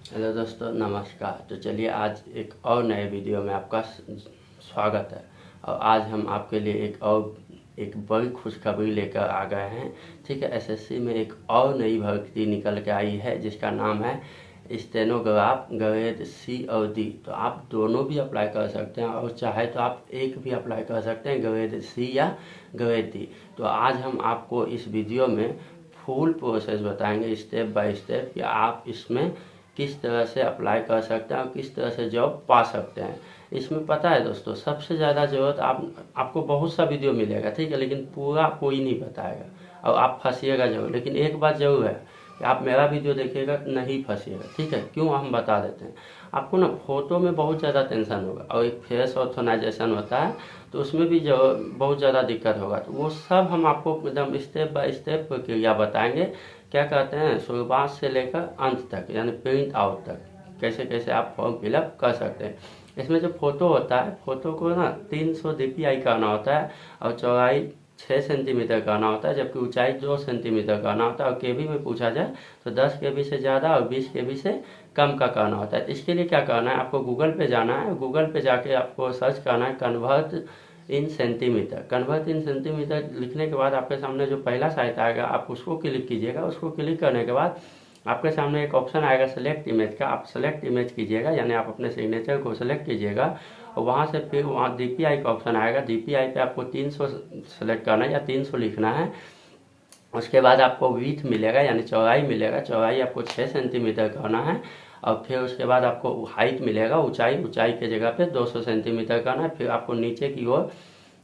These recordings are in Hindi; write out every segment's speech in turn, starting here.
हेलो दोस्तों, नमस्कार। तो चलिए आज एक और नए वीडियो में आपका स्वागत है। और आज हम आपके लिए एक बड़ी खुशखबरी लेकर आ गए हैं। ठीक है, एसएससी में एक और नई भर्ती निकल के आई है जिसका नाम है स्टेनोग्राफ ग्रेड सी और डी। तो आप दोनों भी अप्लाई कर सकते हैं और चाहे तो आप एक भी अप्लाई कर सकते हैं, ग्रेड सी या ग्रेड डी। तो आज हम आपको इस वीडियो में फुल प्रोसेस बताएंगे, स्टेप बाय स्टेप, कि आप इसमें किस तरह से अप्लाई कर सकते हैं और किस तरह से जॉब पा सकते हैं। इसमें पता है दोस्तों, सबसे ज़्यादा ज़रूरत आपको बहुत सा वीडियो मिलेगा, ठीक है, लेकिन पूरा कोई नहीं बताएगा और आप फंसिएगा जरूर। लेकिन एक बात जरूर है कि आप मेरा वीडियो देखिएगा, नहीं फंसिएगा। ठीक है, क्यों, हम बता देते हैं आपको ना। फोटो में बहुत ज़्यादा टेंशन होगा और एक फेस ऑथराइजेशन होता है, तो उसमें भी जो बहुत ज़्यादा दिक्कत होगा। तो वो सब हम आपको एकदम स्टेप बाय स्टेप प्रक्रिया बताएंगे। क्या कहते हैं, शुरुआत से लेकर अंत तक, यानी प्रिंट आउट तक, कैसे कैसे आप फॉर्म फिलअप कर सकते हैं। इसमें जो फोटो होता है, फोटो को ना 300 dpi करना होता है और चौड़ाई 6 सेंटीमीटर करना होता है, जबकि ऊंचाई 2 सेंटीमीटर करना होता है। और केबी में पूछा जाए तो 10 केबी से ज़्यादा और 20 केबी से कम का करना होता है। इसके लिए क्या करना है, आपको गूगल पे जाना है। गूगल पे जाके आपको सर्च करना है convert in centimetre. Convert in centimetre लिखने के बाद आपके सामने जो पहला साइट आएगा, आप उसको क्लिक कीजिएगा। उसको क्लिक करने के बाद आपके सामने एक ऑप्शन आएगा सेलेक्ट इमेज का। आप सेलेक्ट इमेज कीजिएगा, यानी आप अपने सिग्नेचर को सेलेक्ट कीजिएगा और वहाँ से फिर वहाँ डीपीआई का ऑप्शन आएगा। डीपीआई पे आपको 300 सेलेक्ट करना है या 300 लिखना है। उसके बाद आपको विड्थ मिलेगा, यानी चौड़ाई मिलेगा। चौड़ाई आपको 6 सेंटीमीटर करना है। और फिर उसके बाद आपको हाइट मिलेगा, ऊंचाई के जगह पे 200 सेंटीमीटर करना है। फिर आपको नीचे की ओर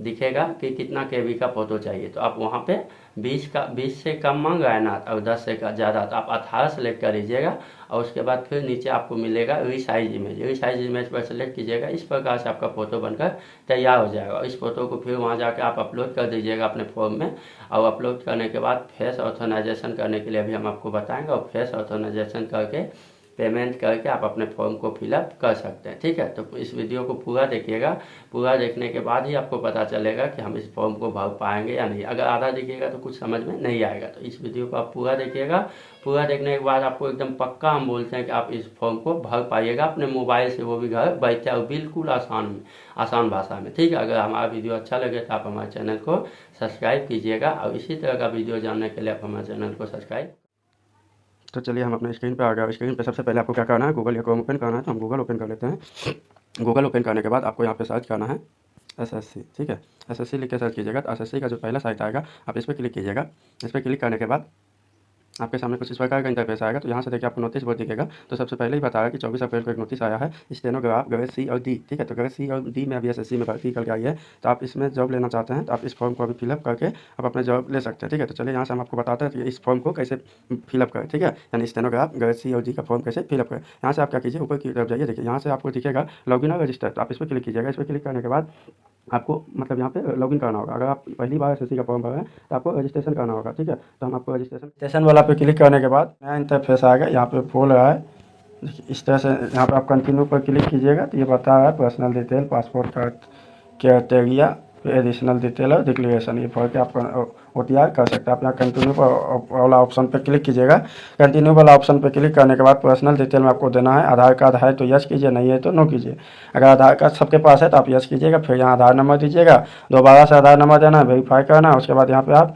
दिखेगा कि कितना केबी का फोटो चाहिए। तो आप वहाँ पे 20 से कम मांग रहा है ना, और 10 से ज़्यादा, तो आप 18 सेलेक्ट कर लीजिएगा। और उसके बाद फिर नीचे आपको मिलेगा रीसाइज इमेज। रीसाइज इमेज पर सेलेक्ट कीजिएगा। इस प्रकार से आपका फ़ोटो बनकर तैयार हो जाएगा। इस फोटो को फिर वहाँ जाकर आप अपलोड कर दीजिएगा अपने फॉर्म में। और अपलोड करने के बाद फेस ऑथराइजेशन करने के लिए अभी हम आपको बताएंगे, और फेस ऑथराइजेशन करके पेमेंट करके आप अपने फॉर्म को फिलअप कर सकते हैं। ठीक है, तो इस वीडियो को पूरा देखिएगा। पूरा देखने के बाद ही आपको पता चलेगा कि हम इस फॉर्म को भर पाएंगे या नहीं। अगर आधा देखिएगा तो कुछ समझ में नहीं आएगा। तो इस वीडियो को आप पूरा देखिएगा। पूरा देखने के बाद आपको एकदम पक्का हम बोलते हैं कि आप इस फॉर्म को भर पाइएगा अपने मोबाइल से, वो भी घर बैठे और बिल्कुल आसान भाषा में। ठीक है, अगर हमारा वीडियो अच्छा लगे तो आप हमारे चैनल को सब्सक्राइब कीजिएगा और इसी तरह का वीडियो जानने के लिए आप हमारे चैनल को सब्सक्राइब। तो चलिए हम अपने स्क्रीन पे आ गए। स्क्रीन पे सबसे पहले आपको क्या करना है, गूगल या क्रोम ओपन करना है। तो हम गूगल ओपन कर लेते हैं। गूगल ओपन करने के बाद आपको यहाँ पे सर्च करना है एसएससी। ठीक है, एसएससी लिख के सर्च कीजिएगा। तो एसएससी का जो पहला साइट आएगा, आप इस पर क्लिक कीजिएगा। इस पर क्लिक करने के बाद आपके सामने कुछ इस प्रकार का इंटरफेस आएगा। तो यहाँ से देखिए आपको नोटिस बोर्ड दिखेगा। तो सबसे पहले ही बताया कि 24 अप्रैल को एक नोटिस आया है, स्टेनोग्राफ ग्रेड सी और डी। ठीक है, तो ग्रेड सी और डी में अभी एसएससी में भर्ती निकल के आई है। तो आप इसमें जॉब लेना चाहते हैं तो आप इस फॉर्म को अभी फिलअप करके आप अपने जॉब ले सकते हैं। ठीक है, तो चलिए यहाँ से हम आपको बताते हैं कि इस फॉर्म को कैसे फिलअप करें। ठीक है, यानी स्टेनोग्राफ ग्रेड सी और डी का फॉर्म कैसे फिलअप करें। यहाँ से आप क्या कीजिए, ऊपर की तरफ जाइए। देखिए यहाँ से आपको दिखेगा लॉगिन और रजिस्टर। तो आप इस पर क्लिक कीजिएगा। इस पर क्लिक करने के बाद आपको मतलब यहाँ पे लॉगिन करना होगा। अगर आप पहली बार एसएससी का फॉर्म भर रहे हैं तो आपको रजिस्ट्रेशन करना होगा। ठीक है, तो हम आपको रजिस्ट्रेशन वाला पे क्लिक करने के बाद नया इंटरफेस आएगा। यहाँ पे बोल रहा है देखिए इस तरह से, यहाँ पे आप कंटिन्यू पर क्लिक कीजिएगा। तो ये बता रहा है पर्सनल डिटेल, पासपोर्ट का क्राइटेरिया, एडिशनल डिटेल और डिक्लेरेशन, ये भर के आप OTR कर सकते हैं। आप यहाँ कंटिन्यू पर वाला ऑप्शन पे क्लिक कीजिएगा। कंटिन्यू वाला ऑप्शन पे क्लिक करने के बाद पर्सनल डिटेल में आपको देना है आधार कार्ड है तो यस कीजिए, नहीं है तो नो कीजिए। अगर आधार कार्ड सबके पास है तो आप यस कीजिएगा। फिर यहाँ आधार नंबर दीजिएगा, दोबारा से आधार नंबर देना है, वेरीफाई करना है। उसके बाद यहाँ पे आप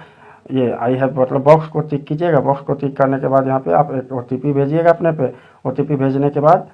ये आई हैव मतलब बॉक्स को टिक कीजिएगा। बॉक्स को टिक करने के बाद यहाँ पे आप एक OTP भेजिएगा अपने पे। OTP भेजने के बाद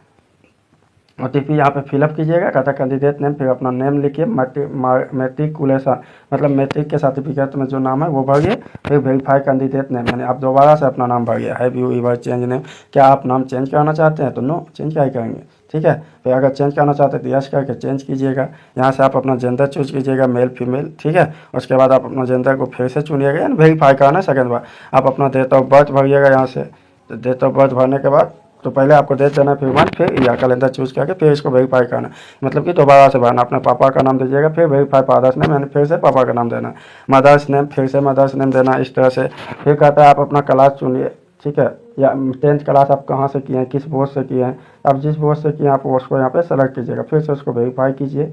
OTP यहाँ पे फिलअप कीजिएगा। कहता है कैंडिडेट नेम, फिर अपना नेम लिखिए, मेट्रिकुलेशन मतलब मैट्रिक के सर्टिफिकेट में जो नाम है वो भरिए। फिर वेरीफाई कैंडिडेट नेम, यानी आप दोबारा से अपना नाम भरिए। Have you ever change name, क्या आप नाम चेंज करना चाहते हैं, तो नो, चेंज क्या ही करेंगे। ठीक है, फिर अगर चेंज करना चाहते हैं तो यस करके चेंज कीजिएगा। यहाँ से आप अपना जेंडर चूज कीजिएगा, मेल फीमेल। ठीक है, उसके बाद आप अपना जेंडर को फिर से चुनिएगा, यानी वेरीफाई करना है सेकेंड बार। आप अपना डेट ऑफ बर्थ भरिएगा यहाँ से। तो डेट ऑफ बर्थ भरने के बाद तो पहले आपको डेट देना, फिर मंथ, फिर या कैलेंडर चूज करके फिर इसको वेरीफाई करना, मतलब कि दोबारा से भरना। अपने पापा का नाम दीजिएगा, फिर वेरीफाई फादर्स नेम, यानी फिर से पापा का नाम देना। मदर्स नेम, फिर से मदर्स नेम देना, इस तरह से। फिर कहता है आप अपना क्लास चुनिए। ठीक है, या 10th क्लास आप कहाँ से किए हैं, किस बोर्ड से किए हैं। आप जिस बोर्ड से किए हैं आप उसको यहाँ पे सेलेक्ट कीजिएगा, फिर से उसको वेरीफाई कीजिए।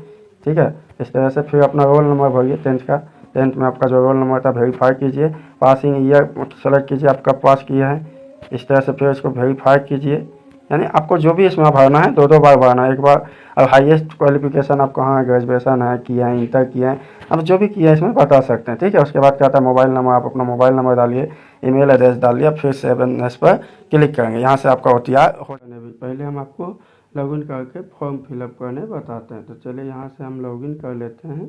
ठीक है, इस तरह से। फिर अपना रोल नंबर भरिए 10th का। 10th में आपका जो रोल नंबर था वेरीफाई कीजिए। पासिंग ईयर सेलेक्ट कीजिए, आप कब पास किए हैं, इस तरह से। फिर इसको वेरीफाई कीजिए, यानी आपको जो भी इसमें भरना है 2 बार भरना है। एक बार अब हाईएस्ट क्वालिफिकेशन आप कहाँ है, ग्रेजुएशन है, किया है, इंटर किया है, अब जो भी किया है इसमें बता सकते हैं। ठीक है, उसके बाद क्या आता है मोबाइल नंबर, आप अपना मोबाइल नंबर डालिए, ईमेल एड्रेस डालिए, फिर सेव एंड नेक्स्ट पर क्लिक करेंगे। यहाँ से आपका OTR हो जाने भी पहले हम आपको लॉगिन करके फॉर्म फिलअप करने बताते हैं। तो चलिए यहाँ से हम लॉगिन कर लेते हैं।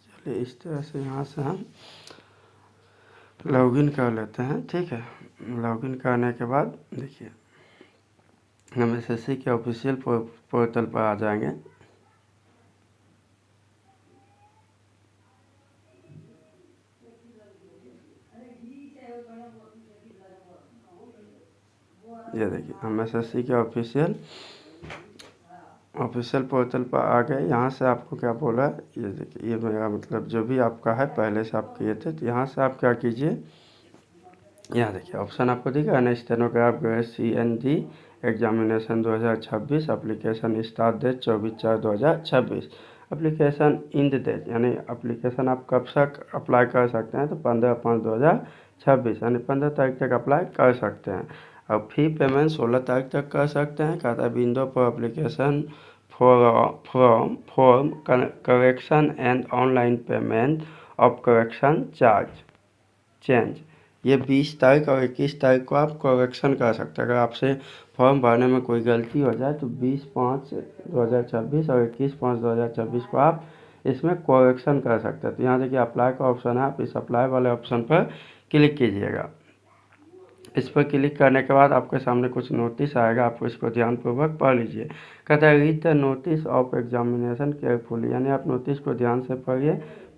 चलिए इस तरह से यहाँ से हम लॉगिन कर लेते हैं। ठीक है, लॉगिन करने के बाद देखिए हम SSC के ऑफिशियल पोर्टल पर आ जाएंगे। ये देखिए हम SSC के ऑफिशियल पोर्टल पर आ गए। यहाँ से आपको क्या बोला है, ये देखिए ये मेरा मतलब जो भी आपका है पहले से आप किए थे। तो यहाँ से आप क्या कीजिए, यहाँ देखिए ऑप्शन आपको दिख रहा है ना, stenograph grade CND examination 2026, application start date 24/4/2026, application end date यानी एप्लीकेशन आप कब तक अप्लाई कर सकते हैं, तो 15/5/2026 यानी 15 तारीख तक अप्लाई कर सकते हैं। अब फी पेमेंट 16 तारीख तक कर सकते हैं। कहता है विंडो पर application form correction and online payment of correction charge change, ये 20 तारीख और 21 तारीख को आप करेक्शन कर सकते हैं। अगर आपसे फॉर्म भरने में कोई गलती हो जाए तो 20/5/2026 और 21/5/2026 को आप इसमें करेक्शन कर सकते हैं। तो यहाँ देखिए अप्लाई का ऑप्शन है, आप इस अप्लाई वाले ऑप्शन पर क्लिक कीजिएगा। इस पर क्लिक करने के बाद आपके सामने कुछ नोटिस आएगा, आपको इसको ध्यानपूर्वक पढ़ लीजिए। कहता है read the notice of examination carefully, यानी आप नोटिस को ध्यान से पढ़िए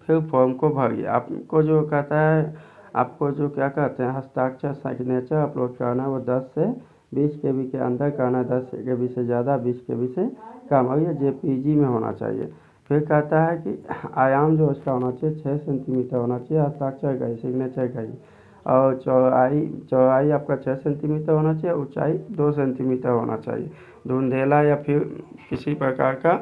फिर फॉर्म को भरिए। आपको जो कहता है, आपको जो क्या कहते हैं हस्ताक्षर सिग्नेचर अपलोड करना है वो 10 से 20 KB के अंदर करना है, 10 KB से ज़्यादा, 20 KB से कम, और ये JPG में होना चाहिए। फिर कहता है कि आयाम जो इसका होना चाहिए 6 सेंटीमीटर होना चाहिए, हस्ताक्षर का ही, सिग्नेचर का ही, और चौड़ाई आपका 6 सेंटीमीटर होना चाहिए, ऊंचाई 2 सेंटीमीटर होना चाहिए। धुंधेला या फिर किसी प्रकार का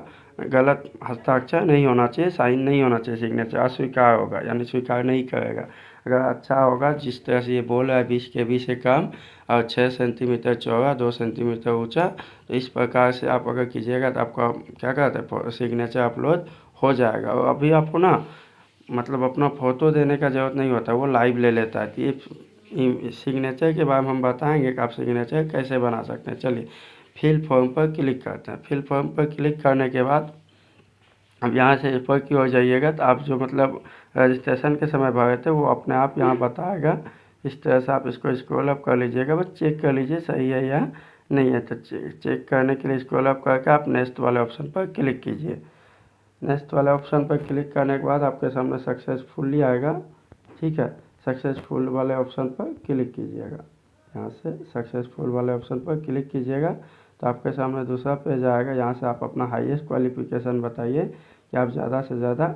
गलत हस्ताक्षर नहीं होना चाहिए, साइन नहीं होना चाहिए, सिग्नेचर अस्वीकार होगा यानी स्वीकार नहीं करेगा। अगर अच्छा होगा जिस तरह से ये बोल रहा है 20 KB से कम और 6 सेंटीमीटर चौड़ा, 2 सेंटीमीटर ऊंचा, तो इस प्रकार से आप अगर कीजिएगा तो आपका क्या कहते हैं सिग्नेचर अपलोड हो जाएगा। और अभी आपको ना मतलब अपना फ़ोटो देने का ज़रूरत नहीं होता, वो लाइव ले लेता है। तो ये सिग्नेचर के बारे में हम बताएंगे कि आप सिग्नेचर कैसे बना सकते हैं। चलिए फिल फॉर्म पर क्लिक करते हैं। फिल फॉर्म पर क्लिक करने के बाद अब यहाँ से ऊपर की ओर जाइएगा तो आप जो मतलब रजिस्ट्रेशन के समय भरे थे वो अपने आप यहाँ बताएगा। इस तरह से आप इसको स्क्रॉल अप कर लीजिएगा, बस चेक कर लीजिए सही है या नहीं है। तो चेक करने के लिए स्क्रॉल अप करके आप नेक्स्ट वाले ऑप्शन पर क्लिक कीजिए। नेक्स्ट वाले ऑप्शन पर क्लिक करने के बाद आपके सामने सक्सेसफुली आएगा। ठीक है, सक्सेसफुल वाले ऑप्शन पर क्लिक कीजिएगा। यहाँ से सक्सेसफुल वाले ऑप्शन पर क्लिक कीजिएगा तो आपके सामने दूसरा पेज आएगा। यहाँ से आप अपना हाईएस्ट क्वालिफिकेशन बताइए कि आप ज़्यादा से ज़्यादा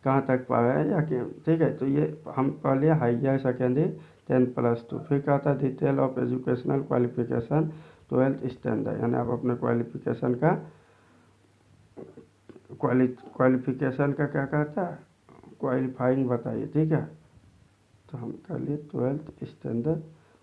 कहाँ तक पढ़े हैं या कि ठीक है। तो ये हम पढ़ लिया हाईयर सेकेंडरी 10+2। फिर कहता है detail of educational qualification 12th standard, यानी आप अपने क्वालिफिकेशन का क्वालिफिकेशन का क्या कहता है क्वालिफाइंग बताइए। ठीक है, तो हम कर लिए 12th स्टैंडर्ड।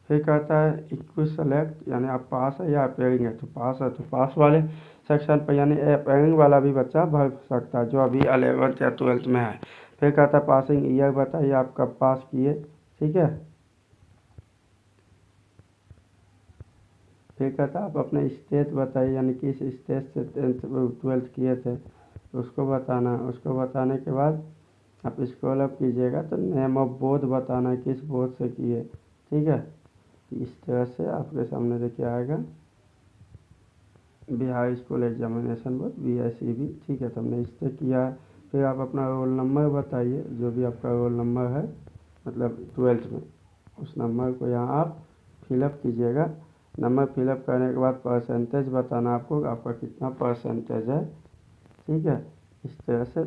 फिर कहता है इक्वी सेलेक्ट, यानी आप पास है या अपेयरिंग है, तो पास है तो पास वाले सेक्शन पर, यानी अपेयरिंग वाला भी बच्चा भर सकता है जो अभी 11th या 12th में है। फिर कहता है पासिंग ईयर बताइए आप कब पास किए। ठीक है, फिर कहता है आप अपने स्टेट बताइए, यानी किस स्टेट से 12th किए थे तो उसको बताना है। उसको बताने के बाद आप स्क्रॉल अप कीजिएगा तो नेम ऑफ बोर्ड बताना है किस बोर्ड से किए। ठीक है, इस तरह से आपके सामने देखिए आएगा Bihar school examination board BSEB। ठीक है, तो हमने इससे किया है। फिर आप अपना रोल नंबर बताइए, जो भी आपका रोल नंबर है मतलब 12th में, उस नंबर को यहाँ आप फिलअप कीजिएगा। नंबर फिलअप करने के बाद परसेंटेज बताना आपको, आपका कितना परसेंटेज है। ठीक है, इस तरह से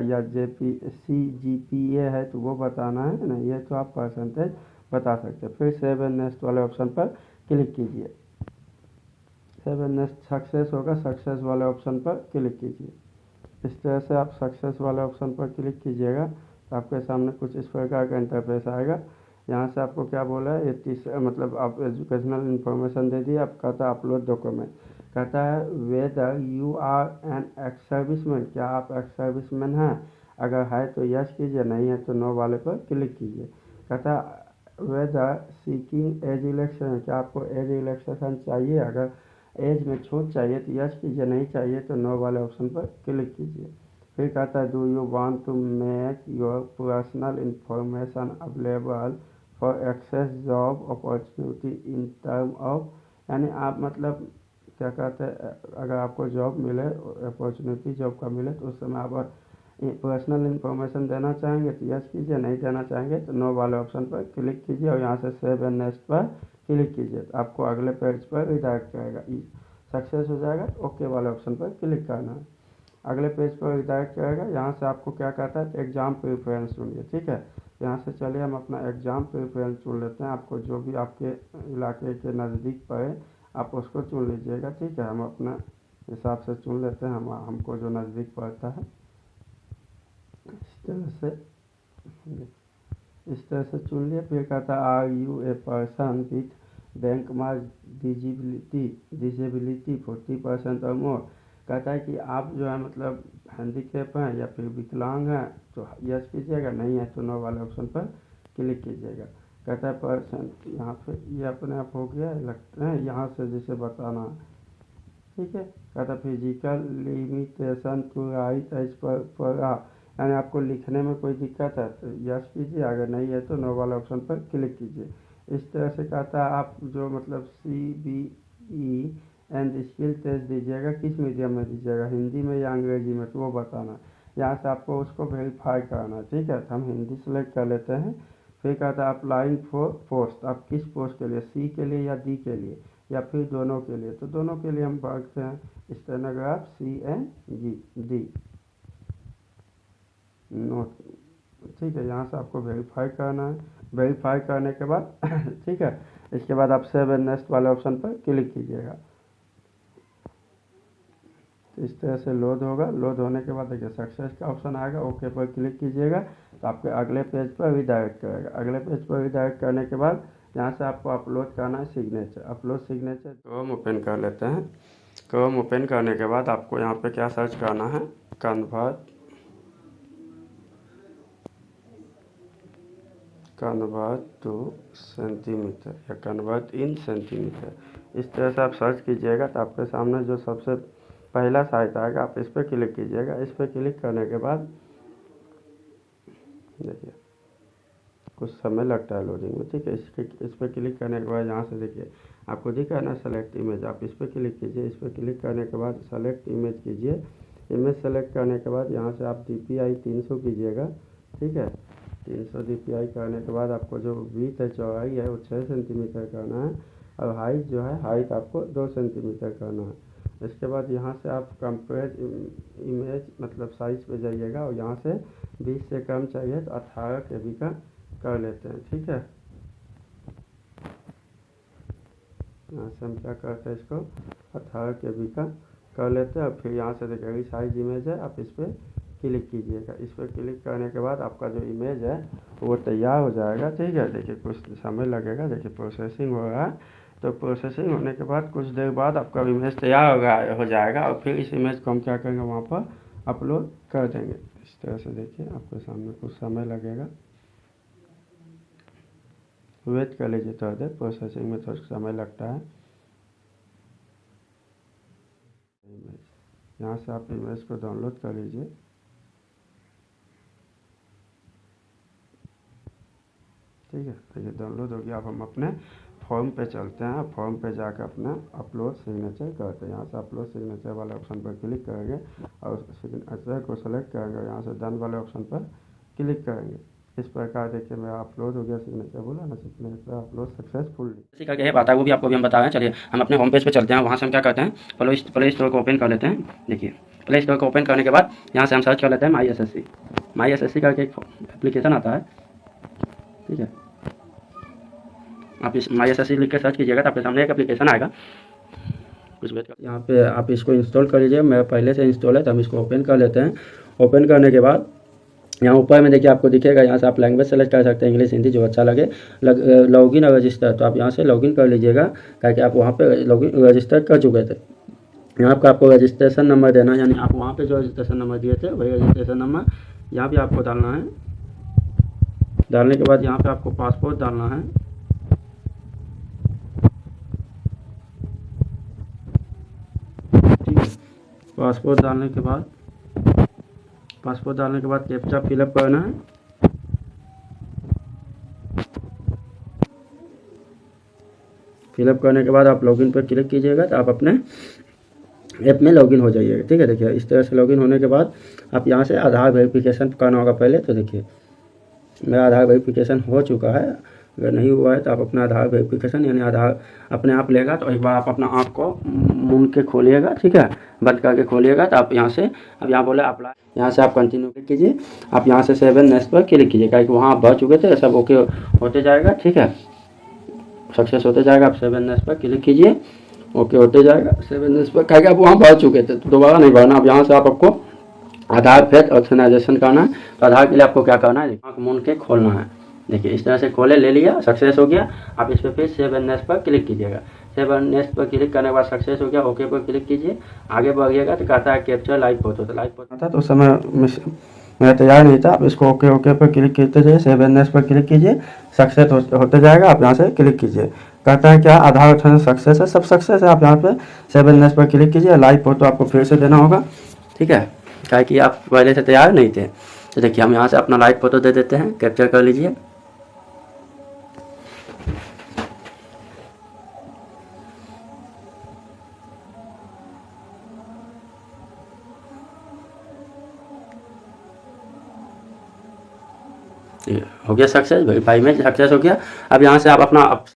या CGPA है तो वो बताना है, नहीं है तो आप परसेंटेज बता सकते हैं। फिर सेव एंड नेक्स्ट वाले ऑप्शन पर क्लिक कीजिए। सेव एंड नेक्स्ट सक्सेस होगा, सक्सेस वाले ऑप्शन पर क्लिक कीजिए। इस तरह से आप सक्सेस वाले ऑप्शन पर क्लिक कीजिएगा तो आपके सामने कुछ इस प्रकार का इंटरफेस आएगा। यहाँ से आपको क्या बोला है, ये तीसरा मतलब आप एजुकेशनल इन्फॉर्मेशन दे दिए। आप कहता है अपलोड डॉक्यूमेंट, कहता है whether you are an ex serviceman, क्या आप एक्स सर्विसमैन हैं, अगर है तो यस कीजिए, नहीं है तो नो वाले पर क्लिक कीजिए। कहता है वेदर सीकिंग एज रिलैक्सेशन, क्या आपको एज रिलैक्सेशन चाहिए, अगर एज में छूट चाहिए तो यस कीजिए, नहीं चाहिए तो नो वाले ऑप्शन पर क्लिक कीजिए। फिर कहता है do you want to make your personal information available for access job opportunity in term of, यानी आप मतलब क्या कहते हैं, अगर आपको जॉब मिले, अपॉर्चुनिटी जॉब का मिले तो उस समय आप पर्सनल इन्फॉर्मेशन देना चाहेंगे तो यस कीजिए, नहीं देना चाहेंगे तो नो वाले ऑप्शन पर क्लिक कीजिए और यहाँ से सेव एंड नेक्स्ट पर क्लिक कीजिए तो आपको अगले पेज पर रिडायरेक्ट करेगा। सक्सेस हो जाएगा तो ओके वाले ऑप्शन पर क्लिक करना है, अगले पेज पर रिडायरेक्ट करेगा। यहाँ से आपको क्या कहता है, एग्ज़ाम प्रेफरेंस चुनिए। ठीक है, यहाँ से चलिए हम अपना एग्ज़ाम प्रेफरेंस चुन लेते हैं। आपको जो भी आपके इलाके के नज़दीक पड़े आप उसको चुन लीजिएगा। ठीक है, हम अपना हिसाब से चुन लेते हैं, हमको जो नज़दीक पड़ता है। इस तरह से चुन लिया। फिर कहता है are you a person with benchmark disability 40% और मोर, कहता है कि आप जो है मतलब हैंडीकैप हैं या फिर विकलांग हैं तो यस कीजिएगा, नहीं है तो नो वाले ऑप्शन पर क्लिक कीजिएगा। कहता है पर्सन, यहाँ पे ये अपने आप हो गया लगता है, यहाँ से जिसे बताना है। ठीक है, कहता है physical limitation to write as per यानी आपको लिखने में कोई दिक्कत है तो यस कीजिए, अगर नहीं है तो नो वाले ऑप्शन पर क्लिक कीजिए। इस तरह से कहता है आप जो मतलब CBE एंड स्किल टेस्ट दीजिएगा, किस मीडियम में दीजिएगा, हिंदी में या अंग्रेजी में, तो वो बताना। यहाँ से आपको उसको वेरीफाई करना। ठीक है, तो हम हिंदी सेलेक्ट कर लेते हैं। फिर कहता है अप्लाइंग फॉर पोस्ट, आप किस पोस्ट के लिए, C के लिए या D के लिए या फिर दोनों के लिए, तो दोनों के लिए हम भरते हैं स्टेनोग्राफ CNG नोट। ठीक है, यहाँ से आपको वेरीफाई करना है। वेरीफाई करने के बाद ठीक है, इसके बाद आप सेव एंड नेक्स्ट वाले ऑप्शन पर क्लिक कीजिएगा। इस तरह से लोड होगा। लोड होने के बाद देखिए सक्सेस का ऑप्शन आएगा, ओके पर क्लिक कीजिएगा तो आपके अगले पेज पर रिडायरेक्ट करेगा। अगले पेज पर रिडायरेक्ट करने के बाद यहाँ से आपको अपलोड करना है signature. Upload signature Chrome open कर लेते हैं। क्रोम ओपन करने के बाद आपको यहाँ पे क्या सर्च करना है, कन्वर्ट टू सेंटीमीटर या कन्वर्ट इन सेंटीमीटर। इस तरह से आप सर्च कीजिएगा तो आपके सामने जो सबसे पहला साइट आएगा आप इस पर क्लिक कीजिएगा। इस पर क्लिक करने के बाद देखिए कुछ समय लगता है लोडिंग में। ठीक है, इस पर क्लिक करने के बाद यहाँ से देखिए आपको दिख रहा है ना सेलेक्ट इमेज, आप इस पर क्लिक कीजिए। इस पर क्लिक करने के बाद सेलेक्ट इमेज कीजिए। इमेज सेलेक्ट करने के बाद यहाँ से आप DPI 300 कीजिएगा। ठीक है, 300 DPI करने के बाद आपको जो विड्थ है, चौड़ाई है वो 6 सेंटीमीटर करना है और हाइट जो है हाइट आपको 2 सेंटीमीटर करना है। इसके बाद यहाँ से आप कंपेयर इमेज मतलब साइज पे जाइएगा और यहाँ से 20 से कम चाहिए तो 18 KB का कर लेते हैं। ठीक है, यहाँ से हम क्या करते हैं, इसको 18 KB का कर लेते हैं और फिर यहाँ से देखिए साइज इमेज है, आप इस पर क्लिक कीजिएगा। इस पर क्लिक करने के बाद आपका जो इमेज है वो तैयार हो जाएगा। ठीक है, देखिए कुछ समय लगेगा, देखिए प्रोसेसिंग हो रहा है। तो प्रोसेसिंग होने के बाद कुछ देर बाद आपका इमेज तैयार हो जाएगा और फिर इस इमेज को हम क्या करेंगे, वहाँ पर अपलोड कर देंगे। इस तरह से देखिए आपके सामने कुछ समय लगेगा, वेट कर लीजिए थोड़ा देर, प्रोसेसिंग में थोड़ा समय लगता है। यहाँ से आप इमेज को डाउनलोड कर लीजिए। ठीक है, देखिए डाउनलोड हो गया। अब हम अपने फॉर्म पे चलते हैं। फॉर्म पे जाकर अपना अपलोड सिग्नेचर करते हैं। यहाँ से अपलोड सिग्नेचर वाले ऑप्शन पर क्लिक करेंगे और सिग्नेचर को सेलेक्ट करेंगे, यहाँ से डन वाले ऑप्शन पर क्लिक करेंगे। इस प्रकार देखिए मेरा अपलोड हो गया सिग्नेचर, बोला ना सिग्नेचर अपलोड सक्सेसफुल। इसी का क्या आता है वो भी आपको भी हम बता रहे हैं। चलिए हम अपने होम पेज पे चलते हैं। वहाँ से हम क्या करते हैं, प्ले स्टोर को ओपन कर लेते हैं। देखिए प्ले स्टोर को ओपन करने के बाद यहाँ से हम सर्च कर लेते हैं माई SSC करके एक एप्लीकेशन आता है। ठीक है, आप इस माई SSC लिख के सर्च कीजिएगा तो आपके सामने एक एप्लीकेशन आएगा। कुछ वेट कर। यहाँ पे आप इसको इंस्टॉल कर लीजिए, मेरा पहले से इंस्टॉल है तो हम इसको ओपन कर लेते हैं। ओपन करने के बाद यहाँ ऊपर में देखिए आपको दिखेगा, यहाँ से आप लैंग्वेज सेलेक्ट कर सकते हैं, इंग्लिश हिंदी जो अच्छा लगे। लॉगिन और रजिस्टर, तो आप यहाँ से लॉगिन कर लीजिएगा, ताकि आप वहाँ पे लॉगिन रजिस्टर कर चुके थे। यहाँ पर आपको रजिस्ट्रेशन नंबर देना है, यानी आप वहाँ पे जो रजिस्ट्रेशन नंबर दिए थे वही रजिस्ट्रेशन नंबर यहाँ भी आपको डालना है। डालने के बाद यहाँ पे आपको पासपोर्ट डालना है। ठीक है, पासपोर्ट डालने के बाद कैप्चा फिलअप करना है। फिलअप करने के बाद आप लॉगिन पर क्लिक कीजिएगा तो आप अपने ऐप में लॉगिन हो जाइएगा। ठीक है, देखिए इस तरह से लॉगिन होने के बाद आप यहाँ से आधार वेरिफिकेशन करना होगा पहले। तो देखिए मेरा आधार वेरिफिकेशन हो चुका है, अगर नहीं हुआ है तो आप अपना आधार वेरिफिकेशन यानी आधार अपने आप लेगा। तो एक बार आप अपना आँख को मूंद के खोलिएगा, ठीक है, बंद करके खोलिएगा। तो आप यहाँ से अब यहाँ बोले अप्लाई, यहाँ से आप कंटिन्यू क्लिक कीजिए। आप यहाँ से 7 नेक्स्ट पर क्लिक कीजिए, क्योंकि वहाँ आप भर चुके थे, सब ओके होते जाएगा। ठीक है, सक्सेस होते जाएगा। आप 7 नेक्स्ट पर क्लिक कीजिए, ओके होते जाएगा 7 नेक्स्ट पर, क्योंकि आप वहाँ भर चुके थे तो दोबारा नहीं भरना। अब यहाँ से आपको आधार फेस ऑथेंटिकेशन करना है। तो आधार के लिए आपको क्या करना है, आँख मूंद के खोलना है। देखिए इस तरह से खोले, ले लिया, सक्सेस हो गया। आप इस पर फिर 7 नेक्स्ट पर क्लिक कीजिएगा। 7 नेक्स्ट पर क्लिक करने के बाद सक्सेस हो गया, ओके पर क्लिक कीजिए। आगे बढ़िएगा तो कहता है कैप्चर लाइव फोटो, तो लाइव फोटो था तो उस समय मेरा तैयार नहीं था। आप इसको ओके पर क्लिक करते जाइए, 7 नेक्स्ट पर क्लिक कीजिए, सक्सेस होते जाएगा। आप यहाँ से क्लिक कीजिए, कहता है क्या आधार ऑप्शन सक्सेस है, सब सक्सेस है। आप यहाँ पे 7 नेक्स्ट पर क्लिक कीजिए, लाइव फोटो आपको फिर से देना होगा। ठीक है, क्या कि आप पहले से तैयार नहीं थे। तो देखिए हम यहाँ से अपना लाइव फोटो दे देते हैं, कैप्चर कर लीजिए। हो गया सक्सेस, वेरीफाई में सक्सेस हो गया। अब यहाँ से आप अपना